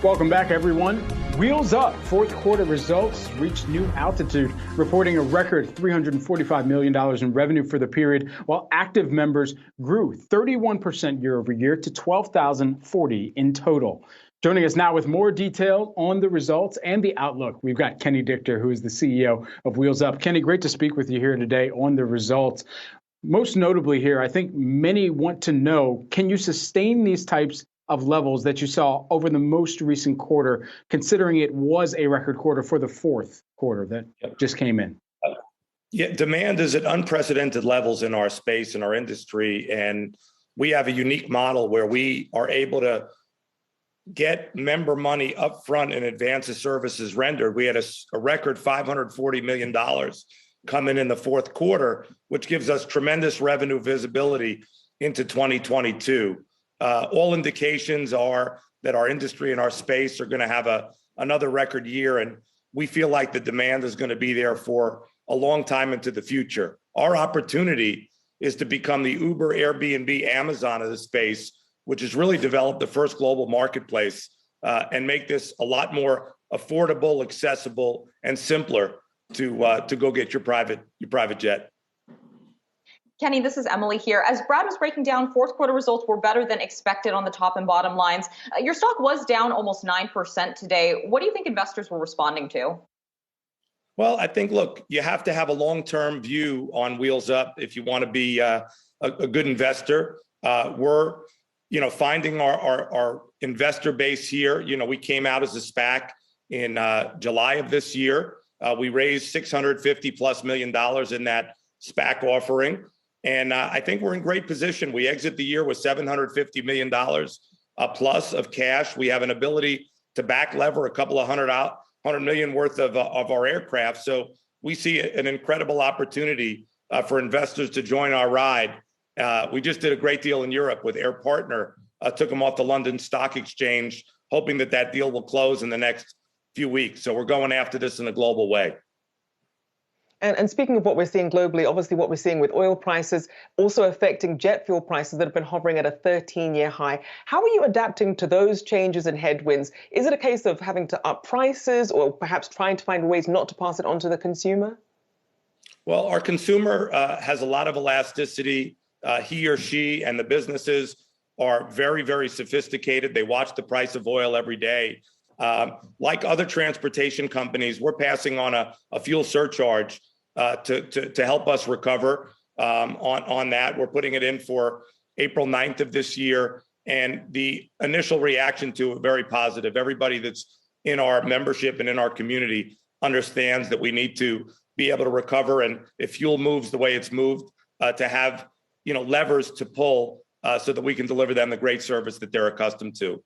Welcome back, everyone. Wheels Up fourth quarter results reached new altitude, reporting a record $345 million in revenue for the period, while active members grew 31% year over year to 12,040 in total. Joining us now with more detail on the results and the outlook, we've got Kenny Dichter, who is the CEO of Wheels Up. Kenny, great to speak with you here today on the results. Most notably here, I think many want to know, can you sustain these types of levels that you saw over the most recent quarter, considering it was a record quarter for the fourth quarter that just came in? Yeah, demand is at unprecedented levels in our space, in our industry, and we have a unique model where we are able to get member money up front in advance of services rendered. We had a record $540 million come in the fourth quarter, which gives us tremendous revenue visibility into 2022. All indications are that our industry and our space are going to have another record year, and we feel like the demand is going to be there for a long time into the future. Our opportunity is to become the Uber, Airbnb, Amazon of the space, which has really developed the first global marketplace, and make this a lot more affordable, accessible, and simpler to go get your private jet. Kenny, this is Emily here. As Brad was breaking down, fourth quarter results were better than expected on the top and bottom lines. Your stock was down almost 9% today. What do you think investors were responding to? Well, I think, look, you have to have a long-term view on Wheels Up if you want to be a good investor. We're, finding our investor base here. We came out as a SPAC in July of this year. We raised $650+ million in that SPAC offering. And I think we're in great position. We exit the year with $750 million plus of cash. We have an ability to back lever a couple of $100 million worth of our aircraft. So we see an incredible opportunity for investors to join our ride. We just did a great deal in Europe with Air Partner, took them off the London Stock Exchange, hoping that deal will close in the next few weeks. So we're going after this in a global way. And speaking of what we're seeing globally, obviously what we're seeing with oil prices also affecting jet fuel prices that have been hovering at a 13-year high. How are you adapting to those changes and headwinds? Is it a case of having to up prices or perhaps trying to find ways not to pass it on to the consumer? Well, our consumer has a lot of elasticity. He or she and the businesses are very, very sophisticated. They watch the price of oil every day. Like other transportation companies, we're passing on a fuel surcharge to help us recover on that. We're putting it in for April 9th of this year. And the initial reaction to it, very positive. Everybody that's in our membership and in our community understands that we need to be able to recover. And if fuel moves the way it's moved, to have levers to pull so that we can deliver them the great service that they're accustomed to.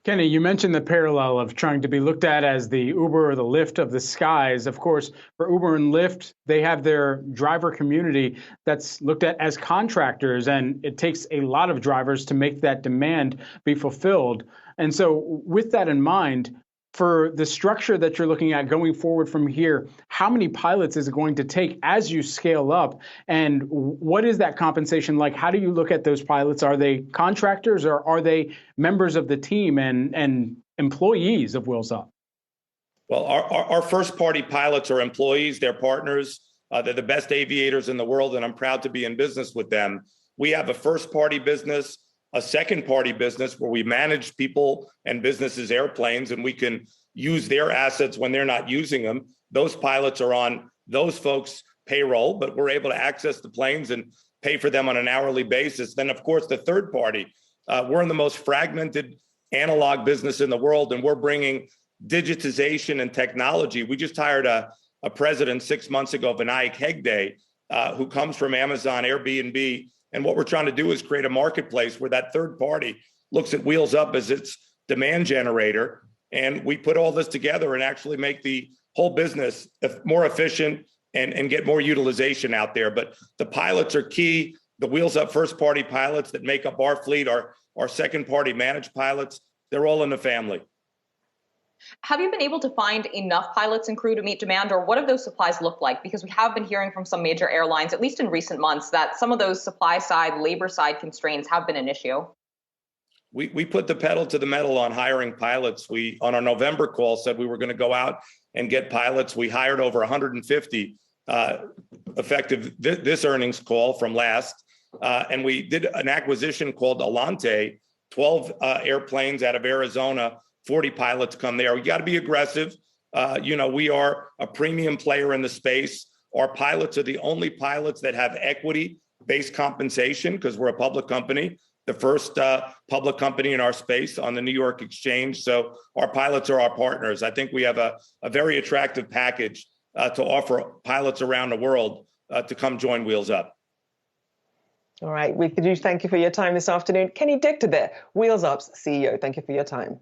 Kenny, you mentioned the parallel of trying to be looked at as the Uber or the Lyft of the skies. Of course, for Uber and Lyft, they have their driver community that's looked at as contractors, and it takes a lot of drivers to make that demand be fulfilled. And so with that in mind, for the structure that you're looking at going forward from here, how many pilots is it going to take as you scale up? And what is that compensation like? How do you look at those pilots? Are they contractors or are they members of the team and employees of Wheels Up? Well, our first party pilots are employees, they're partners. They're the best aviators in the world, and I'm proud to be in business with them. We have a first party business, a second party business where we manage people and businesses' airplanes, and we can use their assets when they're not using them. Those pilots are on those folks' payroll, but we're able to access the planes and pay for them on an hourly basis. Then, of course, the third party, we're in the most fragmented analog business in the world, and we're bringing digitization and technology. We just hired a president 6 months ago, Vinayak Hegde, who comes from Amazon, Airbnb. And what we're trying to do is create a marketplace where that third party looks at Wheels Up as its demand generator. And we put all this together and actually make the whole business more efficient and get more utilization out there. But the pilots are key. The Wheels Up first party pilots that make up our fleet, our second party managed pilots, they're all in the family. Have you been able to find enough pilots and crew to meet demand, or what have those supplies looked like? Because we have been hearing from some major airlines, at least in recent months, that some of those supply side, labor side constraints have been an issue. we put the pedal to the metal on hiring pilots. We, on our November call, said we were going to go out and get pilots. We hired over 150 effective this earnings call from last. And we did an acquisition called Alante, 12 airplanes out of Arizona, 40 pilots come there. We got to be aggressive. We are a premium player in the space. Our pilots are the only pilots that have equity-based compensation because we're a public company, the first public company in our space on the New York Exchange. So our pilots are our partners. I think we have a very attractive package to offer pilots around the world to come join Wheels Up. All right. We could thank you for your time this afternoon. Kenny Dichter there, Wheels Up's CEO. Thank you for your time.